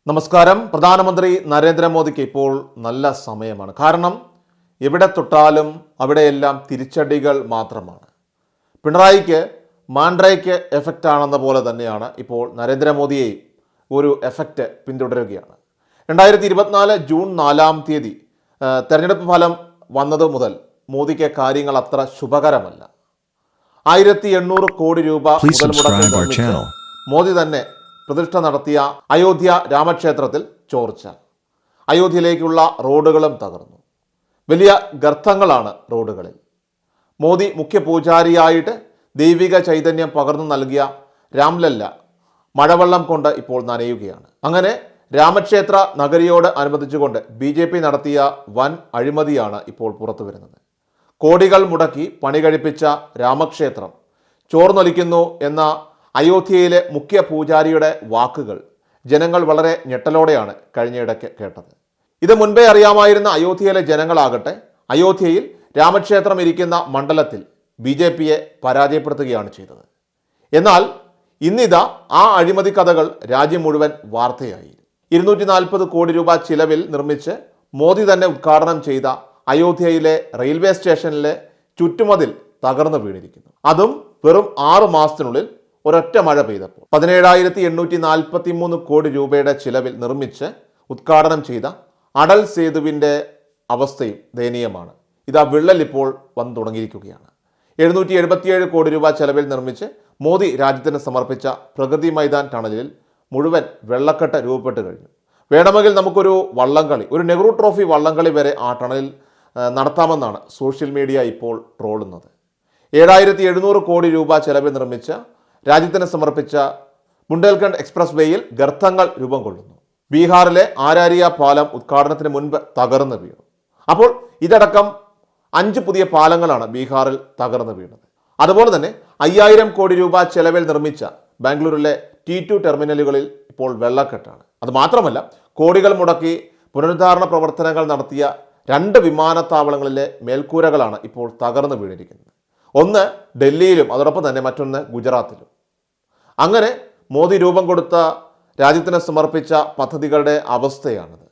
നമസ്കാരം. പ്രധാനമന്ത്രി നരേന്ദ്രമോദിക്ക് ഇപ്പോൾ നല്ല സമയമാണ്. കാരണം എവിടെ തൊട്ടാലും അവിടെയെല്ലാം തിരിച്ചടികൾ മാത്രമാണ്. പിണറായിക്ക് മാൻഡ്രയ്ക്ക് എഫക്റ്റ് ആണെന്ന പോലെ തന്നെയാണ് ഇപ്പോൾ നരേന്ദ്രമോദിയെ ഒരു എഫക്റ്റ് പിന്തുടരുകയാണ്. 2024 ജൂൺ 4 തെരഞ്ഞെടുപ്പ് ഫലം വന്നത് മുതൽ മോദിക്ക് കാര്യങ്ങൾ അത്ര ശുഭകരമല്ല. 1800 കോടി രൂപ മുതൽ മുടക്കി മോദി തന്നെ പ്രതിഷ്ഠ നടത്തിയ അയോധ്യ രാമക്ഷേത്രത്തിൽ ചോർച്ച. അയോധ്യയിലേക്കുള്ള റോഡുകളും തകർന്നു. വലിയ ഗർത്തങ്ങളാണ് റോഡുകളിൽ. മോദി മുഖ്യ പൂജാരിയായിട്ട് ദൈവിക ചൈതന്യം പകർന്നു നൽകിയ രാംലല്ല മഴവെള്ളം കൊണ്ട് ഇപ്പോൾ നനയുകയാണ്. അങ്ങനെ രാമക്ഷേത്ര നഗരിയോട് അനുബന്ധിച്ചുകൊണ്ട് BJP നടത്തിയ വൻ അഴിമതിയാണ് ഇപ്പോൾ പുറത്തു വരുന്നത്. കോടികൾ മുടക്കി പണി കഴിപ്പിച്ച രാമക്ഷേത്രം ചോർന്നൊലിക്കുന്നു എന്ന അയോധ്യയിലെ മുഖ്യ പൂജാരിയുടെ വാക്കുകൾ ജനങ്ങൾ വളരെ ഞെട്ടലോടെയാണ് കഴിഞ്ഞയിടയ്ക്ക് കേട്ടത്. ഇത് മുൻപേ അറിയാമായിരുന്ന അയോധ്യയിലെ ജനങ്ങളാകട്ടെ അയോധ്യയിൽ രാമക്ഷേത്രം ഇരിക്കുന്ന മണ്ഡലത്തിൽ BJPയെ പരാജയപ്പെടുത്തുകയാണ് ചെയ്തത്. എന്നാൽ ഇന്നിതാ ആ അഴിമതി കഥകൾ രാജ്യം മുഴുവൻ വാർത്തയായി. 240 കോടി രൂപ ചിലവിൽ നിർമ്മിച്ച് മോദി തന്നെ ഉദ്ഘാടനം ചെയ്ത അയോധ്യയിലെ റെയിൽവേ സ്റ്റേഷനിലെ ചുറ്റുമതിൽ തകർന്നു വീണിരിക്കുന്നു. അതും വെറും 6 മാസത്തിനുള്ളിൽ ഒരൊറ്റ മഴ പെയ്തപ്പോൾ 17,843 കോടി രൂപയുടെ ചിലവിൽ നിർമ്മിച്ച് ഉദ്ഘാടനം ചെയ്ത അടൽ സേതുവിൻ്റെ അവസ്ഥയും ദയനീയമാണ്. ഇതാ വിള്ളൽ ഇപ്പോൾ വന്നു തുടങ്ങിയിരിക്കുകയാണ്. 777 കോടി രൂപ ചെലവിൽ നിർമ്മിച്ച് മോദി രാജ്യത്തിന് സമർപ്പിച്ച പ്രഗതി മൈതാൻ ടണലിൽ മുഴുവൻ വെള്ളക്കെട്ട് രൂപപ്പെട്ട് കഴിഞ്ഞു. വേണമെങ്കിൽ നമുക്കൊരു വള്ളംകളി, ഒരു നെഹ്റു ട്രോഫി വള്ളംകളി വരെ ആ ടണലിൽ നടത്താമെന്നാണ് സോഷ്യൽ മീഡിയ ഇപ്പോൾ ട്രോളുന്നത്. 7700 കോടി രൂപ ചെലവിൽ നിർമ്മിച്ച രാജ്യത്തിന് സമർപ്പിച്ച ബുണ്ടേൽഖണ്ഡ് എക്സ്പ്രസ് വേയിൽ ഗർത്തങ്ങൾ രൂപം കൊള്ളുന്നു. ബീഹാറിലെ ആരാരിയ പാലം ഉദ്ഘാടനത്തിന് മുൻപ് തകർന്നു വീണു. അപ്പോൾ ഇതടക്കം 5 പുതിയ പാലങ്ങളാണ് ബീഹാറിൽ തകർന്നു വീണത്. അതുപോലെ തന്നെ 5000 കോടി രൂപ ചെലവിൽ നിർമ്മിച്ച ബാംഗ്ലൂരിലെ T2 ടെർമിനലുകളിൽ ഇപ്പോൾ വെള്ളക്കെട്ടാണ്. അതുമാത്രമല്ല, കോടികൾ മുടക്കി പുനരുദ്ധാരണ പ്രവർത്തനങ്ങൾ നടത്തിയ 2 വിമാനത്താവളങ്ങളിലെ മേൽക്കൂരകളാണ് ഇപ്പോൾ തകർന്നു വീണിരിക്കുന്നത്. ഒന്ന് ഡൽഹിയിലും അതോടൊപ്പം തന്നെ മറ്റൊന്ന് ഗുജറാത്തിലും. അങ്ങനെ മോദി രൂപം കൊടുത്ത രാജ്യത്തിന് സമർപ്പിച്ച പദ്ധതികളുടെ അവസ്ഥയാണിത്.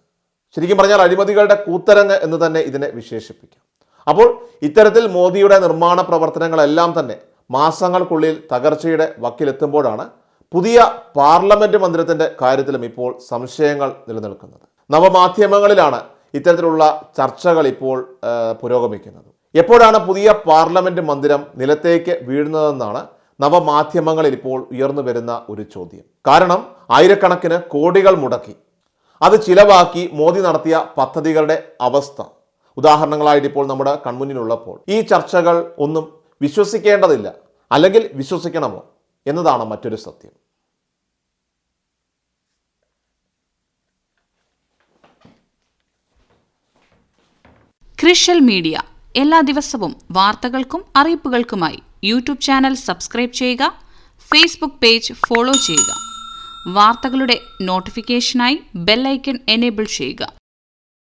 ശരിക്കും പറഞ്ഞാൽ അഴിമതികളുടെ കൂത്തരങ്ങ് എന്ന് തന്നെ ഇതിനെ വിശേഷിപ്പിക്കാം. അപ്പോൾ ഇത്തരത്തിൽ മോദിയുടെ നിർമ്മാണ പ്രവർത്തനങ്ങളെല്ലാം തന്നെ മാസങ്ങൾക്കുള്ളിൽ തകർച്ചയുടെ വക്കിലെത്തുമ്പോഴാണ് പുതിയ പാർലമെന്റ് മന്ദിരത്തിൻ്റെ കാര്യത്തിലും ഇപ്പോൾ സംശയങ്ങൾ നിലനിൽക്കുന്നത്. നവമാധ്യമങ്ങളിലാണ് ഇത്തരത്തിലുള്ള ചർച്ചകൾ ഇപ്പോൾ പുരോഗമിക്കുന്നത്. എപ്പോഴാണ് പുതിയ പാർലമെന്റ് മന്ദിരം നിലത്തേക്ക് വീഴുന്നതെന്നാണ് നവമാധ്യമങ്ങളിൽ ഇപ്പോൾ ഉയർന്നു വരുന്ന ഒരു ചോദ്യം. കാരണം ആയിരക്കണക്കിന് കോടികൾ മുടക്കി അത് ചിലവാക്കി മോദി നടത്തിയ പദ്ധതികളുടെ അവസ്ഥ ഉദാഹരണങ്ങളായിട്ട് ഇപ്പോൾ നമ്മുടെ കൺമുന്നിലുള്ളപ്പോൾ ഈ ചർച്ചകൾ ഒന്നും വിശ്വസിക്കേണ്ടതില്ല, അല്ലെങ്കിൽ വിശ്വസിക്കണമോ എന്നതാണ് മറ്റൊരു സത്യം. ക്രിഷ്യൽ മീഡിയ എല്ലാ ദിവസവും വാർത്തകൾക്കും അറിയിപ്പുകൾക്കുമായി യൂട്യൂബ് ചാനൽ സബ്സ്ക്രൈബ് ചെയ്യുക, ഫേസ്ബുക്ക് പേജ് ഫോളോ ചെയ്യുക. വാർത്തകളുടെ നോട്ടിഫിക്കേഷനായി ബെൽ ഐക്കൺ എനേബിൾ ചെയ്യുക.